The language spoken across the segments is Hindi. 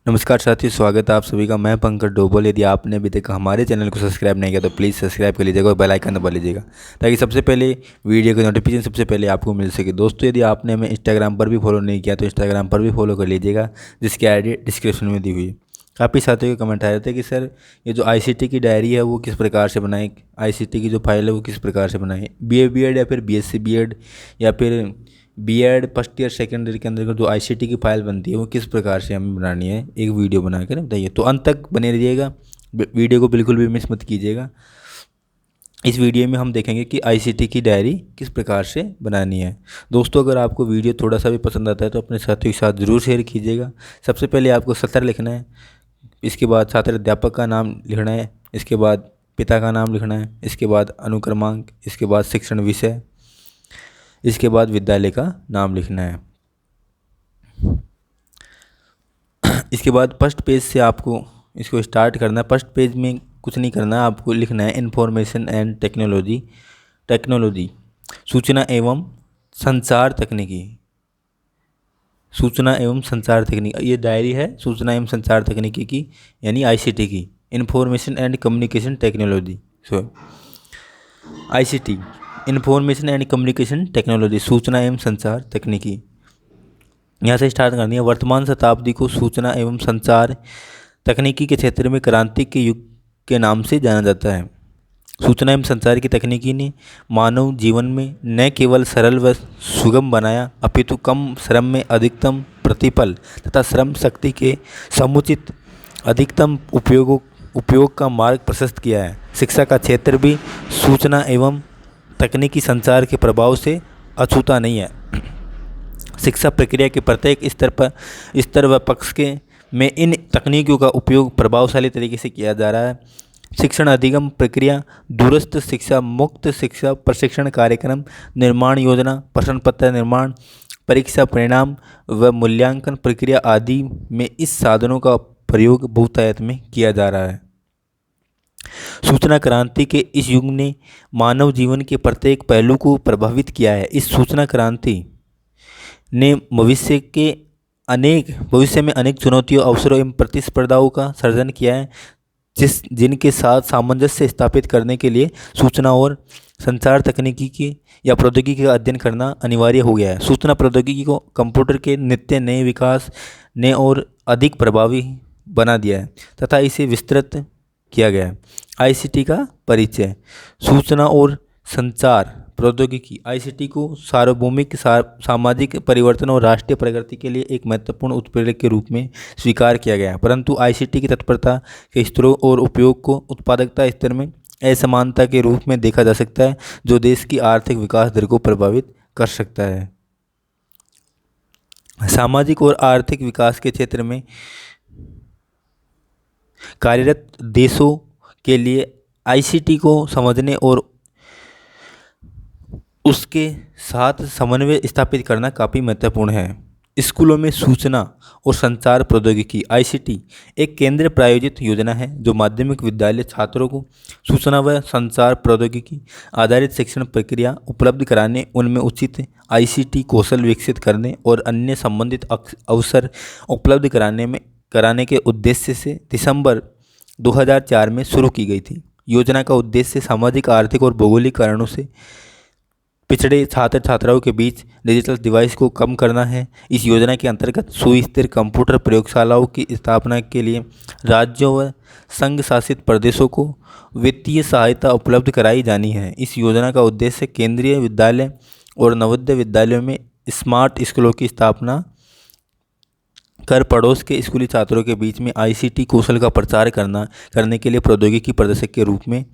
नमस्कार साथियों, स्वागत है आप सभी का। मैं पंकज डोबल। यदि आपने अभी तक हमारे चैनल को सब्सक्राइब नहीं किया तो प्लीज़ सब्सक्राइब कर लीजिएगा और बेल आइकन दबा लीजिएगा ताकि सबसे पहले वीडियो की नोटिफिकेशन सबसे पहले आपको मिल सके। दोस्तों, यदि आपने हमें इंस्टाग्राम पर भी फॉलो नहीं किया तो इंस्टाग्राम पर भी फॉलो कर लीजिएगा, जिसकी आईडी डिस्क्रिप्शन में दी हुई है। काफ़ी साथियों के कमेंट आए थे कि सर ये जो आईसीटी की डायरी है वो किस प्रकार से बनाएं, आईसीटी की जो फाइल है वो किस प्रकार से बनाएं, बीए बीएड या फिर बीएससी बीएड या फिर BEd first year second year के अंदर का जो आईसीटी की फाइल बनती है वो किस प्रकार से हमें बनानी है, एक वीडियो बना कर बताइए। तो अंत तक बने रहिएगा, वीडियो को बिल्कुल भी मिस मत कीजिएगा। इस वीडियो में हम देखेंगे कि आईसीटी की डायरी किस प्रकार से बनानी है। दोस्तों, अगर आपको वीडियो थोड़ा सा भी पसंद आता है तो अपने साथियों के साथ ज़रूर शेयर कीजिएगा। सबसे पहले आपको सत्र लिखना है, इसके बाद छात्र अध्यापक का नाम लिखना है, इसके बाद पिता का नाम लिखना है, इसके बाद अनुक्रमांक, इसके बाद शिक्षण विषय, इसके बाद विद्यालय का नाम लिखना है। इसके बाद फर्स्ट पेज से आपको इसको स्टार्ट करना है। फर्स्ट पेज में कुछ नहीं करना है, आपको लिखना है इंफॉर्मेशन एंड टेक्नोलॉजी, टेक्नोलॉजी सूचना एवं संचार तकनीकी, सूचना एवं संचार तकनीकी। ये डायरी है सूचना एवं संचार तकनीकी की, यानी आईसीटी की, information and communication technology. So ICT, information and communication technology, सूचना एवं संचार तकनीकी। यहाँ से स्टार्ट करनी है। वर्तमान शताब्दी को सूचना एवं संचार तकनीकी के क्षेत्र में क्रांति के युग के नाम से जाना जाता है। सूचना एवं संचार की तकनीकी ने मानव जीवन में न केवल सरल व सुगम बनाया, अपितु कम श्रम में अधिकतम प्रतिफल तथा श्रम शक्ति के समुचित अधिकतम उपयोग का मार्ग प्रशस्त किया है। शिक्षा का क्षेत्र भी सूचना एवं तकनीकी संचार के प्रभाव से अछूता नहीं है। शिक्षा प्रक्रिया के प्रत्येक स्तर व पक्ष के में इन तकनीकों का उपयोग प्रभावशाली तरीके से किया जा रहा है। शिक्षण अधिगम प्रक्रिया, दूरस्थ शिक्षा, मुक्त शिक्षा, प्रशिक्षण कार्यक्रम, निर्माण योजना, प्रश्न पत्र निर्माण, परीक्षा परिणाम व मूल्यांकन प्रक्रिया आदि में इस साधनों का प्रयोग बहुतायत में किया जा रहा है। सूचना क्रांति के इस युग ने मानव जीवन के प्रत्येक पहलू को प्रभावित किया है। इस सूचना क्रांति ने भविष्य में अनेक चुनौतियों, अवसरों एवं प्रतिस्पर्धाओं का सृजन किया है, जिनके साथ सामंजस्य स्थापित करने के लिए सूचना और संचार तकनीकी की या प्रौद्योगिकी का अध्ययन करना अनिवार्य हो गया है। सूचना प्रौद्योगिकी को कंप्यूटर के नित्य नए विकास ने और अधिक प्रभावी बना दिया है तथा इसे विस्तृत किया गया है। आईसीटी का परिचय। सूचना और संचार प्रौद्योगिकी आईसीटी को सार्वभौमिक सामाजिक परिवर्तन और राष्ट्रीय प्रगति के लिए एक महत्वपूर्ण उत्प्रेरक के रूप में स्वीकार किया गया है, परंतु आईसीटी की तत्परता के स्तरों और उपयोग को उत्पादकता स्तर में असमानता के रूप में देखा जा सकता है, जो देश की आर्थिक विकास दर को प्रभावित कर सकता है। सामाजिक और आर्थिक विकास के क्षेत्र में कार्यरत देशों के लिए आईसीटी को समझने और उसके साथ समन्वय स्थापित करना काफ़ी महत्वपूर्ण है। स्कूलों में सूचना और संचार प्रौद्योगिकी आईसीटी एक केंद्र प्रायोजित योजना है जो माध्यमिक विद्यालय छात्रों को सूचना व संचार प्रौद्योगिकी आधारित शिक्षण प्रक्रिया उपलब्ध कराने, उनमें उचित आईसीटी कौशल विकसित करने और अन्य संबंधित अवसर उपलब्ध कराने के उद्देश्य से दिसंबर 2004 में शुरू की गई थी। योजना का उद्देश्य सामाजिक, आर्थिक और भौगोलिक कारणों से पिछड़े छात्र छात्राओं के बीच डिजिटल डिवाइस को कम करना है। इस योजना के अंतर्गत सुस्थिर कंप्यूटर प्रयोगशालाओं की स्थापना के लिए राज्यों व संघ शासित प्रदेशों को वित्तीय सहायता उपलब्ध कराई जानी है। इस योजना का उद्देश्य केंद्रीय विद्यालय और नवोदय विद्यालयों में स्मार्ट स्कूलों की स्थापना कर पड़ोस के स्कूली छात्रों के बीच में आईसीटी कौशल का प्रचार करने के लिए प्रौद्योगिकी प्रदर्शक के रूप में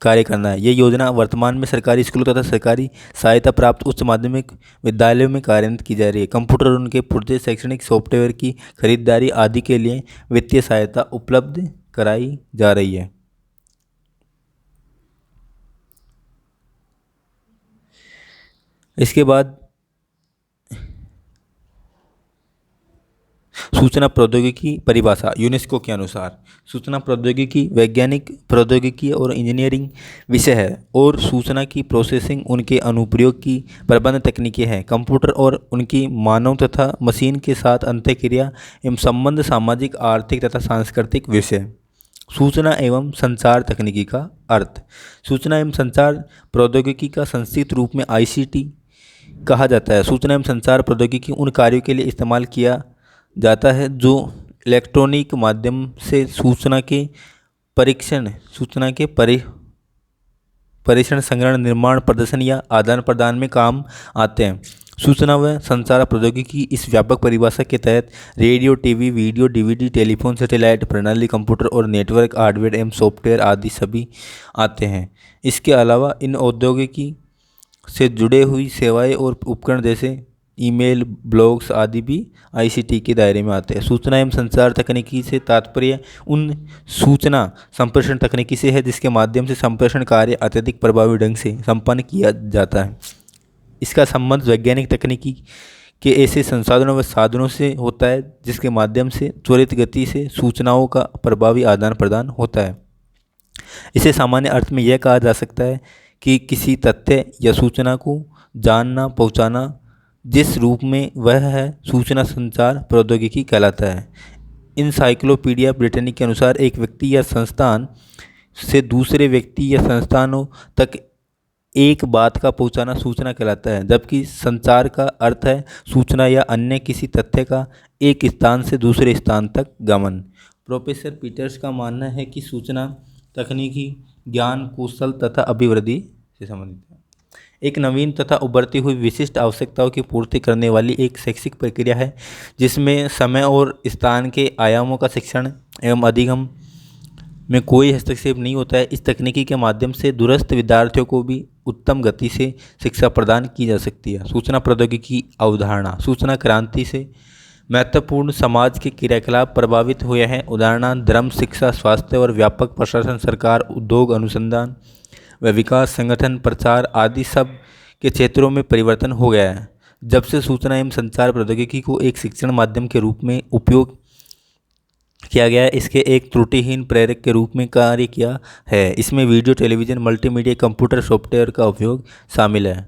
कार्य करना है। ये योजना वर्तमान में सरकारी स्कूलों तथा सरकारी सहायता प्राप्त उच्च माध्यमिक विद्यालयों में कार्यान्वित की जा रही है। कंप्यूटर और उनके पुर्जे शैक्षणिक सॉफ्टवेयर की खरीदारी आदि के लिए वित्तीय सहायता उपलब्ध कराई जा रही है। इसके बाद सूचना प्रौद्योगिकी परिभाषा यूनेस्को के अनुसार सूचना प्रौद्योगिकी वैज्ञानिक प्रौद्योगिकी और इंजीनियरिंग विषय है और सूचना की प्रोसेसिंग उनके अनुप्रयोग की प्रबंध तकनीकें हैं। कंप्यूटर और उनकी मानव तथा मशीन के साथ अंतःक्रिया एवं संबंध सामाजिक आर्थिक तथा सांस्कृतिक विषय। सूचना एवं संचार तकनीकी का अर्थ। सूचना एवं संचार प्रौद्योगिकी का संक्षिप्त रूप में आईसीटी कहा जाता है। सूचना एवं संचार प्रौद्योगिकी उन कार्यों के लिए इस्तेमाल किया जाता है जो इलेक्ट्रॉनिक माध्यम से सूचना के परीक्षण संग्रहण निर्माण प्रदर्शन या आदान प्रदान में काम आते हैं। सूचना व संचार प्रौद्योगिकी इस व्यापक परिभाषा के तहत radio, TV, video, DVD, telephone, satellite प्रणाली, कंप्यूटर और नेटवर्क, हार्डवेयर एवं सॉफ्टवेयर आदि सभी आते हैं। इसके अलावा इन औद्योगिकी से जुड़े हुई सेवाएं और उपकरण जैसे ईमेल, ब्लॉग्स आदि भी आईसीटी के दायरे में आते हैं। सूचना एवं संचार तकनीकी से तात्पर्य उन सूचना संप्रेषण तकनीकी से है जिसके माध्यम से संप्रेषण कार्य अत्यधिक प्रभावी ढंग से संपन्न किया जाता है। इसका संबंध वैज्ञानिक तकनीकी के ऐसे संसाधनों व साधनों से होता है जिसके माध्यम से त्वरित गति से सूचनाओं का प्रभावी आदान प्रदान होता है। इसे सामान्य अर्थ में यह कहा जा सकता है कि किसी तथ्य या सूचना को जानना पहुंचाना जिस रूप में वह है सूचना संचार प्रौद्योगिकी कहलाता है। इनसाइक्लोपीडिया ब्रिटानिक के अनुसार एक व्यक्ति या संस्थान से दूसरे व्यक्ति या संस्थानों तक एक बात का पहुंचाना सूचना कहलाता है, जबकि संचार का अर्थ है सूचना या अन्य किसी तथ्य का एक स्थान से दूसरे स्थान तक गमन। प्रोफेसर पीटर्स का मानना है कि सूचना तकनीकी ज्ञान कौशल तथा अभिवृद्धि से संबंधित है, एक नवीन तथा उभरती हुई विशिष्ट आवश्यकताओं की पूर्ति करने वाली एक शैक्षिक प्रक्रिया है जिसमें समय और स्थान के आयामों का शिक्षण एवं अधिगम में कोई हस्तक्षेप नहीं होता है। इस तकनीकी के माध्यम से दूरस्थ विद्यार्थियों को भी उत्तम गति से शिक्षा प्रदान की जा सकती है। सूचना प्रौद्योगिकी अवधारणा। सूचना क्रांति से महत्वपूर्ण समाज के क्रियाकलाप प्रभावित हुए हैं। उदाहरण धर्म, शिक्षा, स्वास्थ्य और व्यापक प्रशासन, सरकार, उद्योग, अनुसंधान व विकास, संगठन, प्रचार आदि सब के क्षेत्रों में परिवर्तन हो गया है। जब से सूचना एवं संचार प्रौद्योगिकी को एक शिक्षण माध्यम के रूप में उपयोग किया गया है, इसके एक त्रुटिहीन प्रेरक के रूप में कार्य किया है। इसमें video, television, multimedia, computer software का उपयोग शामिल है।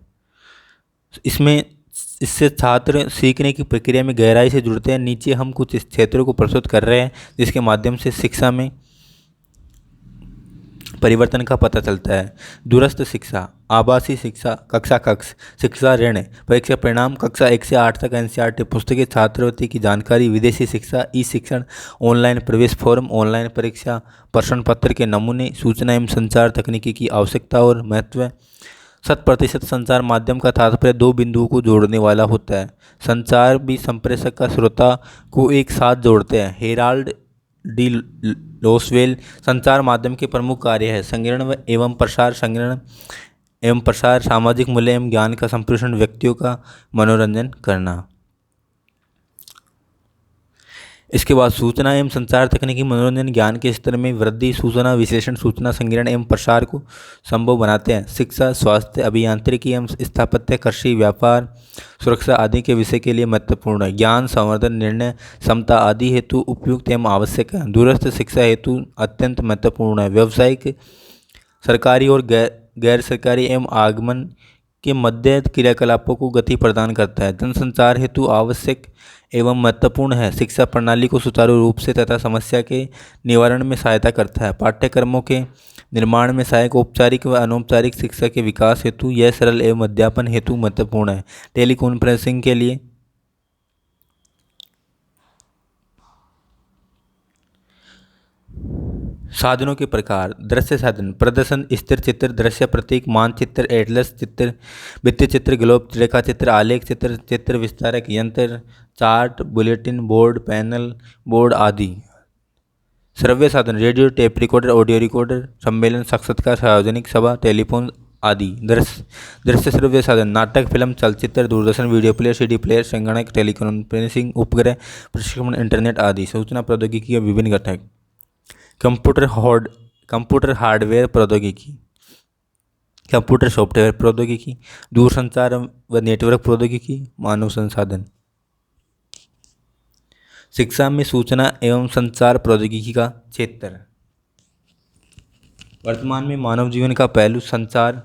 इससे छात्र सीखने की प्रक्रिया में गहराई से जुड़ते हैं। नीचे हम कुछ क्षेत्रों को प्रस्तुत कर रहे हैं जिसके माध्यम से शिक्षा में परिवर्तन का पता चलता है। दूरस्थ शिक्षा, आभासी शिक्षा, कक्षा कक्ष शिक्षा, ऋण, परीक्षा परिणाम, कक्षा 1 से 8 तक एनसीईआरटी पुस्तकें, छात्रवृत्ति की जानकारी, विदेशी शिक्षा, ई शिक्षण, ऑनलाइन प्रवेश फॉर्म, ऑनलाइन परीक्षा प्रश्न पत्र के नमूने। सूचना एवं संचार तकनीकी की आवश्यकता और महत्व। 100% संचार माध्यम का तात्पर्य दो बिंदुओं को जोड़ने वाला होता है। संचार भी संप्रेषक का श्रोता को एक साथ जोड़ते हैं। हेराल्ड डी लोसवेल संचार माध्यम के प्रमुख कार्य है संग्रहण एवं प्रसार। संग्रहण एवं प्रसार, सामाजिक मूल्य एवं ज्ञान का संप्रेषण, व्यक्तियों का मनोरंजन करना। इसके बाद सूचना एवं संचार तकनीकी मनोरंजन ज्ञान के स्तर में वृद्धि। सूचना विश्लेषण, सूचना संग्रहण एवं प्रसार को संभव बनाते हैं। शिक्षा, स्वास्थ्य, अभियांत्रिकी एवं स्थापत्य, कृषि, व्यापार, सुरक्षा आदि के विषय के लिए महत्वपूर्ण है। ज्ञान संवर्धन, निर्णय क्षमता आदि हेतु उपयुक्त एवं आवश्यक है। दूरस्थ शिक्षा हेतु अत्यंत महत्वपूर्ण है। व्यावसायिक, सरकारी और गैर सरकारी एवं आगमन के मध्य क्रियाकलापों को गति प्रदान करता है। जनसंचार हेतु आवश्यक एवं महत्वपूर्ण है। शिक्षा प्रणाली को सुचारू रूप से तथा समस्या के निवारण में सहायता करता है। पाठ्यक्रमों के निर्माण में सहायक। औपचारिक व अनौपचारिक शिक्षा के विकास हेतु यह सरल एवं अध्यापन हेतु महत्वपूर्ण है। टेलीकॉन्फ्रेंसिंग के लिए साधनों के प्रकार। दृश्य साधन, प्रदर्शन, स्थिर चित्र, दृश्य प्रतीक, मानचित्र, एटलस चित्र, भित्ति चित्र, ग्लोब रेखा चित्र, आलेख चित्र, चित्र विस्तारक यंत्र, chart, bulletin board, panel board आदि। श्रव्य साधन, radio, tape recorder, audio recorder, सम्मेलन, साक्षात्कार, सार्वजनिक सभा, टेलीफोन आदि। दृश्य श्रव्य साधन, नाटक, फिल्म, चलचित्र, Doordarshan, video player, CD player, संगणक, टेलीकॉन्फ्रेंसिंग उपग्रह, प्रक्षेपण, इंटरनेट आदि। सूचना प्रौद्योगिकी के विभिन्न घटक। कंप्यूटर हार्डवेयर प्रौद्योगिकी, कंप्यूटर सॉफ्टवेयर प्रौद्योगिकी, दूरसंचार व नेटवर्क प्रौद्योगिकी, मानव संसाधन। शिक्षा में सूचना एवं संचार प्रौद्योगिकी का क्षेत्र। वर्तमान में मानव जीवन का पहलू संचार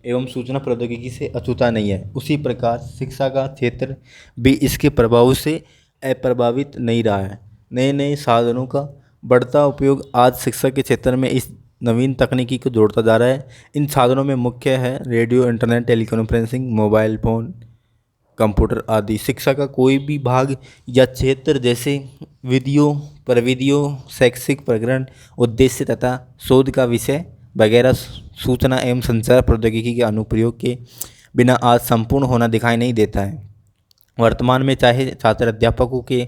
एवं सूचना प्रौद्योगिकी से अछूता नहीं है। उसी प्रकार शिक्षा का क्षेत्र भी इसके प्रभाव से अप्रभावित नहीं रहा है। नए नए साधनों का बढ़ता उपयोग आज शिक्षा के क्षेत्र में इस नवीन तकनीकी को जोड़ता जा रहा है। इन साधनों में मुख्य है radio, internet, teleconferencing, mobile phone, computer आदि। शिक्षा का कोई भी भाग या क्षेत्र जैसे विधियों, प्रविधियों, शैक्षिक प्रकरण, उद्देश्य तथा शोध का विषय वगैरह सूचना एवं संचार प्रौद्योगिकी के अनुप्रयोग के बिना आज संपूर्ण होना दिखाई नहीं देता है। वर्तमान में चाहे छात्र अध्यापकों के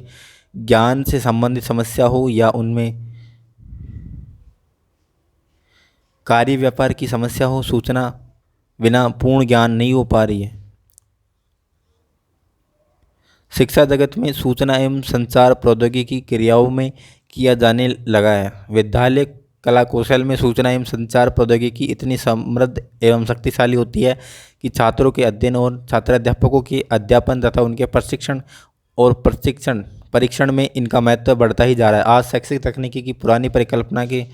ज्ञान से संबंधित समस्या हो या उनमें कार्य व्यापार की समस्या हो, सूचना बिना पूर्ण ज्ञान नहीं हो पा रही है। शिक्षा जगत में सूचना एवं संचार प्रौद्योगिकी क्रियाओं में किया जाने लगा है। विद्यालय कला कौशल में सूचना एवं संचार प्रौद्योगिकी इतनी समृद्ध एवं शक्तिशाली होती है कि छात्रों के अध्ययन और छात्राध्यापकों के अध्यापन तथा उनके प्रशिक्षण और प्रशिक्षण परीक्षण में इनका महत्व बढ़ता ही जा रहा है। आज शैक्षिक तकनीकी की पुरानी परिकल्पना के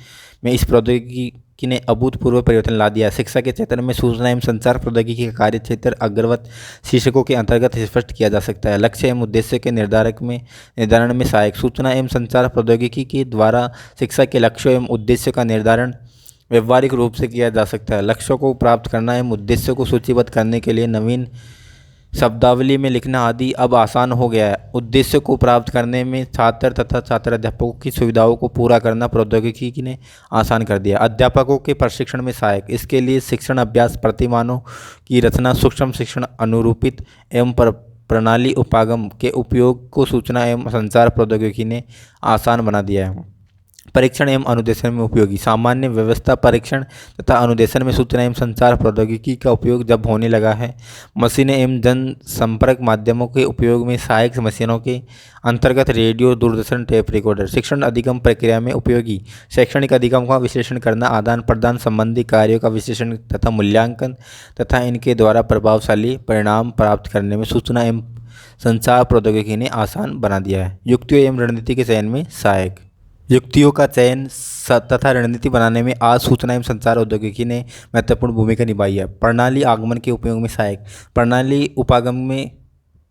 में इस प्रौद्योगिकी ने अभूतपूर्व परिवर्तन ला दिया है। शिक्षा के क्षेत्र में सूचना एवं संचार प्रौद्योगिकी का कार्य क्षेत्र अग्रवत शीर्षकों के अंतर्गत स्पष्ट किया जा सकता है। लक्ष्य एवं उद्देश्य के निर्धारण में सहायक। सूचना एवं संचार प्रौद्योगिकी के द्वारा शिक्षा के लक्ष्यों एवं उद्देश्य का निर्धारण व्यवहारिक रूप से किया जा सकता है। लक्ष्यों को प्राप्त करना एवं उद्देश्यों को सूचीबद्ध करने के लिए नवीन शब्दावली में लिखना आदि अब आसान हो गया है। उद्देश्य को प्राप्त करने में छात्र तथा छात्राध्यापकों की सुविधाओं को पूरा करना प्रौद्योगिकी ने आसान कर दिया। अध्यापकों के प्रशिक्षण में सहायक। इसके लिए शिक्षण अभ्यास प्रतिमानों की रचना, सूक्ष्म शिक्षण अनुरूपित एवं प्रणाली उपागम के उपयोग को सूचना एवं संचार प्रौद्योगिकी ने आसान बना दिया है। परीक्षण एवं अनुदेशन में उपयोगी। सामान्य व्यवस्था परीक्षण तथा अनुदेशन में सूचना एवं संचार प्रौद्योगिकी का उपयोग जब होने लगा है। मशीनें एवं जन संपर्क माध्यमों के उपयोग में सहायक मशीनों के अंतर्गत रेडियो, दूरदर्शन, टेप रिकॉर्डर। शिक्षण अधिगम प्रक्रिया में उपयोगी। शैक्षणिक अधिगम का विश्लेषण करना, आदान प्रदान संबंधी कार्यों का विश्लेषण तथा मूल्यांकन तथा इनके द्वारा प्रभावशाली परिणाम प्राप्त करने में सूचना एवं संचार प्रौद्योगिकी ने आसान बना दिया है। युक्तियों एवं रणनीति के चयन में सहायक। युक्तियों का चयन तथा रणनीति बनाने में आज सूचना एवं संचार प्रौद्योगिकी ने महत्वपूर्ण भूमिका निभाई है। प्रणाली आगमन के उपयोग में सहायक।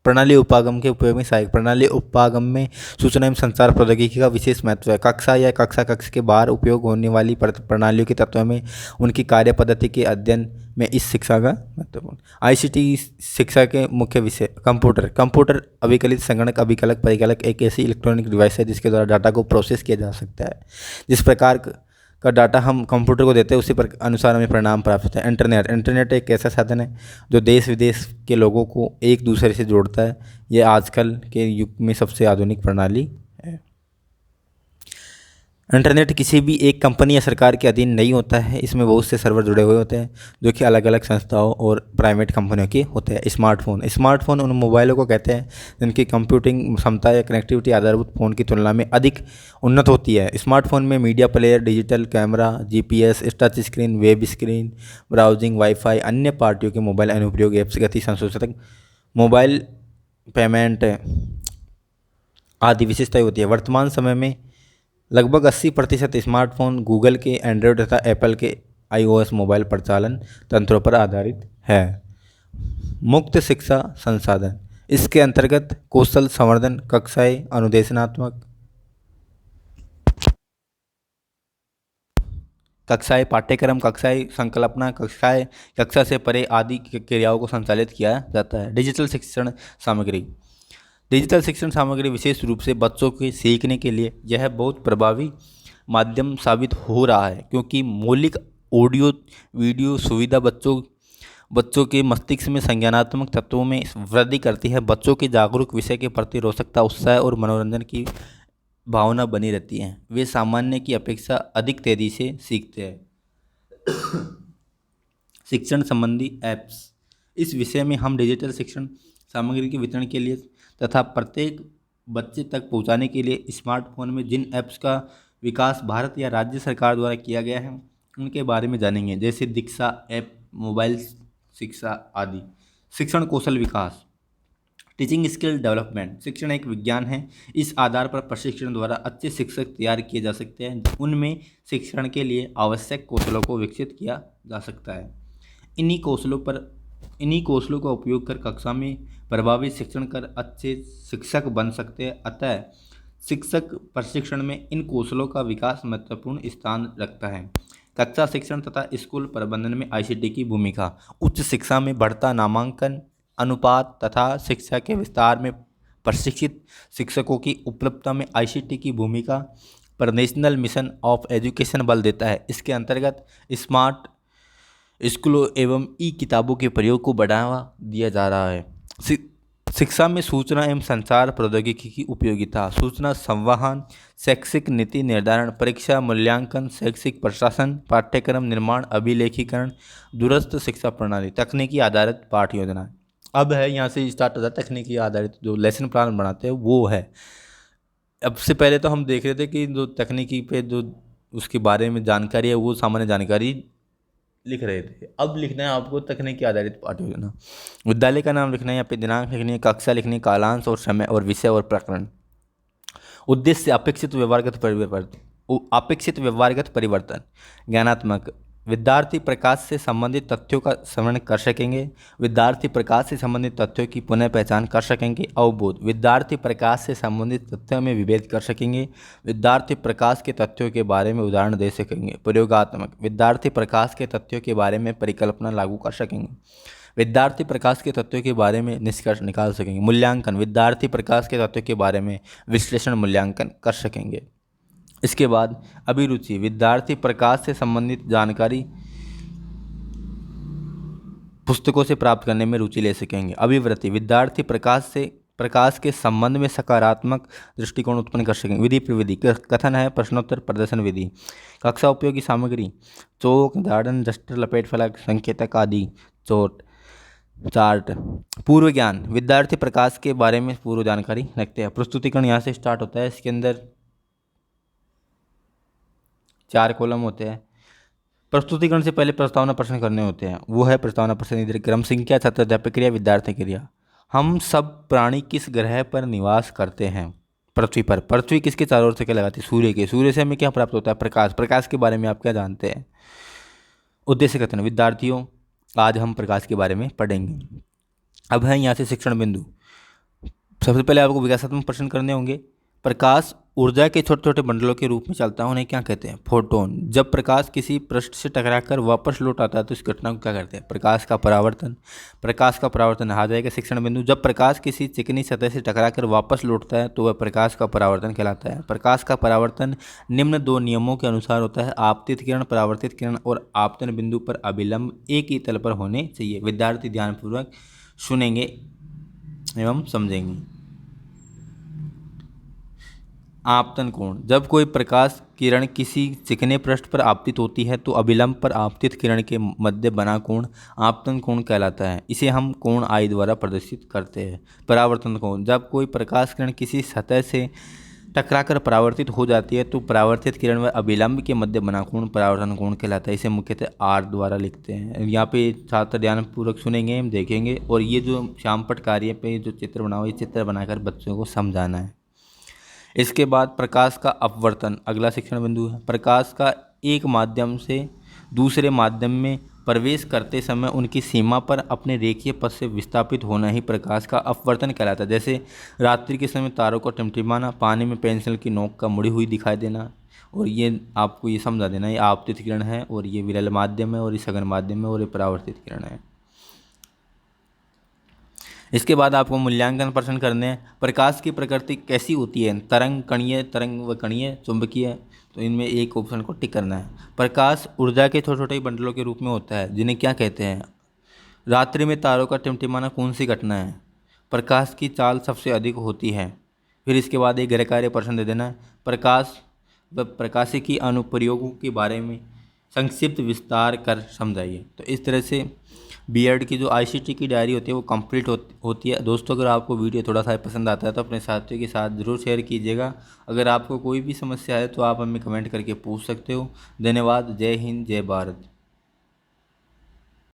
प्रणाली उपागम के उपयोग में सहायक। प्रणाली उपागम में सूचना एवं संचार प्रौद्योगिकी का विशेष महत्व है। कक्षा या कक्षा कक्ष के बाहर उपयोग होने वाली प्रणालियों के तत्वों में उनकी कार्य पद्धति के अध्ययन में इस शिक्षा का महत्वपूर्ण। आईसीटी शिक्षा के मुख्य विषय। कंप्यूटर अभिकलित संगणक अभिकलक परिकलक एक ऐसी इलेक्ट्रॉनिक डिवाइस है जिसके द्वारा डाटा को प्रोसेस किया जा सकता है। जिस प्रकार का डाटा हम कंप्यूटर को देते हैं उसी पर अनुसार हमें परिणाम प्राप्त होता है। इंटरनेट एक ऐसा साधन है जो देश विदेश के लोगों को एक दूसरे से जोड़ता है। यह आजकल के युग में सबसे आधुनिक प्रणाली है। इंटरनेट किसी भी एक कंपनी या सरकार के अधीन नहीं होता है। इसमें बहुत से सर्वर जुड़े हुए होते हैं जो कि अलग अलग संस्थाओं और प्राइवेट कंपनियों के होते हैं। स्मार्टफोन उन मोबाइलों को कहते हैं जिनकी कंप्यूटिंग क्षमता या कनेक्टिविटी आधारभूत फ़ोन की तुलना में अधिक उन्नत होती है। स्मार्टफोन में media player, digital camera, GPS, touch screen, web screen, browsing, wifi, अन्य पार्टियों के मोबाइल अनुप्रयोग, ऐप्स, गति संशोधक, मोबाइल पेमेंट आदि विशेषताएं होती है। वर्तमान समय में लगभग 80% स्मार्टफोन गूगल के एंड्रॉयड तथा एप्पल के iOS मोबाइल प्रचालन तंत्रों पर आधारित है। मुक्त शिक्षा संसाधन। इसके अंतर्गत कौशल संवर्धन कक्षाएं, अनुदेशनात्मक कक्षाएं, पाठ्यक्रम कक्षाएं, संकल्पना कक्षाएं, कक्षा से परे आदि क्रियाओं को संचालित किया जाता है। डिजिटल शिक्षण सामग्री विशेष रूप से बच्चों के सीखने के लिए यह बहुत प्रभावी माध्यम साबित हो रहा है क्योंकि मौलिक ऑडियो वीडियो सुविधा बच्चों के मस्तिष्क में संज्ञानात्मक तत्वों में वृद्धि करती है। बच्चों के जागरूक विषय के प्रति रोचकता, उत्साह और मनोरंजन की भावना बनी रहती है। वे सामान्य की अपेक्षा अधिक तेजी से सीखते हैं। शिक्षण संबंधी ऐप्स। इस विषय में हम डिजिटल शिक्षण सामग्री के वितरण के लिए तथा प्रत्येक बच्चे तक पहुंचाने के लिए स्मार्टफोन में जिन ऐप्स का विकास भारत या राज्य सरकार द्वारा किया गया है उनके बारे में जानेंगे, जैसे दीक्षा ऐप, मोबाइल शिक्षा आदि। शिक्षण कौशल विकास। टीचिंग स्किल डेवलपमेंट, शिक्षण एक विज्ञान है। इस आधार पर प्रशिक्षण द्वारा अच्छे शिक्षक तैयार किए जा सकते हैं। उनमें शिक्षण के लिए आवश्यक कौशलों को विकसित किया जा सकता है। इन्हीं कौशलों का उपयोग कर कक्षा में प्रभावी शिक्षण कर अच्छे शिक्षक बन सकते हैं। अतः शिक्षक प्रशिक्षण में इन कौशलों का विकास महत्वपूर्ण स्थान रखता है। कक्षा शिक्षण तथा स्कूल प्रबंधन में आईसीटी की भूमिका। उच्च शिक्षा में बढ़ता नामांकन अनुपात तथा शिक्षा के विस्तार में प्रशिक्षित शिक्षकों की उपलब्धता में आईसीटी की भूमिका पर नेशनल मिशन ऑफ एजुकेशन बल देता है। इसके अंतर्गत स्मार्ट स्कूलों एवं ई किताबों के प्रयोग को बढ़ावा दिया जा रहा है। शिक्षा में सूचना एवं संचार प्रौद्योगिकी की उपयोगिता। सूचना संवहन, शैक्षिक नीति निर्धारण, परीक्षा मूल्यांकन, शैक्षिक प्रशासन, पाठ्यक्रम निर्माण, अभिलेखीकरण, दूरस्थ शिक्षा प्रणाली, तकनीकी आधारित पाठ योजना। अब है यहाँ से स्टार्ट होता है तकनीकी आधारित जो लेसन प्लान बनाते हैं वो है। अब से पहले तो हम देख रहे थे कि जो तकनीकी पे जो उसके बारे में जानकारी है वो सामान्य जानकारी लिख रहे थे। अब लिखना है आपको तकनीकी आधारित पाठ योजना। विद्यालय का नाम लिखना है, यहाँ पे दिनांक लिखनी है, कक्षा लिखनी है, कालांश और समय और विषय और प्रकरण। उद्देश्य अपेक्षित व्यवहारगत परिवर्तन। ज्ञानात्मक, विद्यार्थी प्रकाश से संबंधित तथ्यों का श्रवण कर सकेंगे। विद्यार्थी प्रकाश से संबंधित तथ्यों की पुनः पहचान कर सकेंगे। अवबोध, विद्यार्थी प्रकाश से संबंधित तथ्यों में विभेद कर सकेंगे। विद्यार्थी प्रकाश के तथ्यों के बारे में उदाहरण दे सकेंगे। प्रयोगात्मक, विद्यार्थी प्रकाश के तथ्यों के बारे में परिकल्पना लागू कर सकेंगे। विद्यार्थी प्रकाश के तथ्यों के बारे में निष्कर्ष निकाल सकेंगे। मूल्यांकन, विद्यार्थी प्रकाश के तथ्यों के बारे में विश्लेषण मूल्यांकन कर सकेंगे। इसके बाद अभिरुचि, विद्यार्थी प्रकाश से संबंधित जानकारी पुस्तकों से प्राप्त करने में रुचि ले सकेंगे। अभिवृत्ति, विद्यार्थी प्रकाश के संबंध में सकारात्मक दृष्टिकोण उत्पन्न कर सकेंगे। विधि प्रविधि, कथन है, प्रश्नोत्तर, प्रदर्शन विधि। कक्षा उपयोगी सामग्री, चौक, दाड़न, डस्टर, लपेट फलक, संकेतक आदि, चोट, चार्ट। पूर्व ज्ञान, विद्यार्थी प्रकाश के बारे में पूर्व जानकारी रखते हैं। प्रस्तुतिकरण यहाँ से स्टार्ट होता है। इसके अंदर 4 कॉलम होते हैं। प्रस्तुतिकरण से पहले प्रस्तावना प्रश्न करने होते हैं। वो है प्रस्तावना प्रश्न, क्रम संख्या, छात्राध्यापक क्रिया, विद्यार्थी क्रिया। हम सब प्राणी किस ग्रह पर निवास करते हैं? पृथ्वी पर। पृथ्वी किसके चारों ओर चक्कर लगाती है? सूर्य के। सूर्य से हमें क्या प्राप्त होता है? प्रकाश। प्रकाश के बारे में आप क्या जानते हैं? उद्देश्य कथन, विद्यार्थियों आज हम प्रकाश के बारे में पढ़ेंगे। अब है यहाँ से शिक्षण बिंदु। सबसे पहले आपको विकासात्मक प्रश्न करने होंगे। प्रकाश ऊर्जा के छोटे छोटे बंडलों के रूप में चलता है, उन्हें क्या कहते हैं? फोटोन। जब प्रकाश किसी पृष्ठ से टकराकर वापस लौट आता है तो इस घटना को क्या कहते हैं? प्रकाश का परावर्तन। प्रकाश का परावर्तन आ जाएगा शिक्षण बिंदु। जब प्रकाश किसी चिकनी सतह से टकराकर वापस लौटता है तो वह प्रकाश का परावर्तन कहलाता है। प्रकाश का परावर्तन निम्न 2 नियमों के अनुसार होता है। आपतित किरण, परावर्तित किरण और आपतन बिंदु पर अभिलंब एक ही तल पर होने चाहिए। विद्यार्थी ध्यानपूर्वक सुनेंगे एवं समझेंगे। आपतन कोण, जब कोई प्रकाश किरण किसी चिकने पृष्ठ पर आपतित होती है तो अभिलंब पर आपतित किरण के मध्य बना कोण आपतन कोण कहलाता है। इसे हम कोण आई द्वारा प्रदर्शित करते हैं। परावर्तन कोण, जब कोई प्रकाश किरण किसी सतह से टकराकर परावर्तित हो जाती है तो परावर्तित किरण व अभिलंब के मध्य बना कोण परावर्तन कोण कहलाता है। इसे मुख्यतः आर द्वारा लिखते हैं। यहाँ पे छात्र ध्यानपूर्वक सुनेंगे, हम देखेंगे और ये जो श्यामपट्ट कार्य पे जो चित्र बना हुआ है, चित्र बनाकर बच्चों को समझाना है। इसके बाद प्रकाश का अपवर्तन अगला शिक्षण बिंदु है। प्रकाश का एक माध्यम से दूसरे माध्यम में प्रवेश करते समय उनकी सीमा पर अपने रेखीय पथ से विस्थापित होना ही प्रकाश का अपवर्तन कहलाता है। जैसे रात्रि के समय तारों का टिमटिमाना, पानी में पेंसिल की नोक का मुड़ी हुई दिखाई देना। और ये आपको ये समझा देना, ये आपतित किरण है और ये विरल माध्यम है और ये सघन माध्यम है और ये परावर्तित किरण है। इसके बाद आपको मूल्यांकन प्रश्न करने हैं। प्रकाश की प्रकृति कैसी होती है? तरंग, कणीय, तरंग व कणीय, चुंबकीय। तो इनमें एक ऑप्शन को टिक करना है। प्रकाश ऊर्जा के छोटे छोटे बंडलों के रूप में होता है जिन्हें क्या कहते हैं? रात्रि में तारों का टिमटिमाना कौन सी घटना है? प्रकाश की चाल सबसे अधिक होती है। फिर इसके बाद एक गृह कार्य प्रश्न दे देना है। प्रकाश व प्रकाशिकी अनुप्रयोगों के बारे में संक्षिप्त विस्तार कर समझाइए। तो इस तरह से बीएड की जो आईसीटी की डायरी होती है वो कंप्लीट होती है। दोस्तों अगर आपको वीडियो थोड़ा सा पसंद आता है तो अपने साथियों के साथ ज़रूर शेयर कीजिएगा। अगर आपको कोई भी समस्या है तो आप हमें कमेंट करके पूछ सकते हो। धन्यवाद। जय हिंद, जय भारत।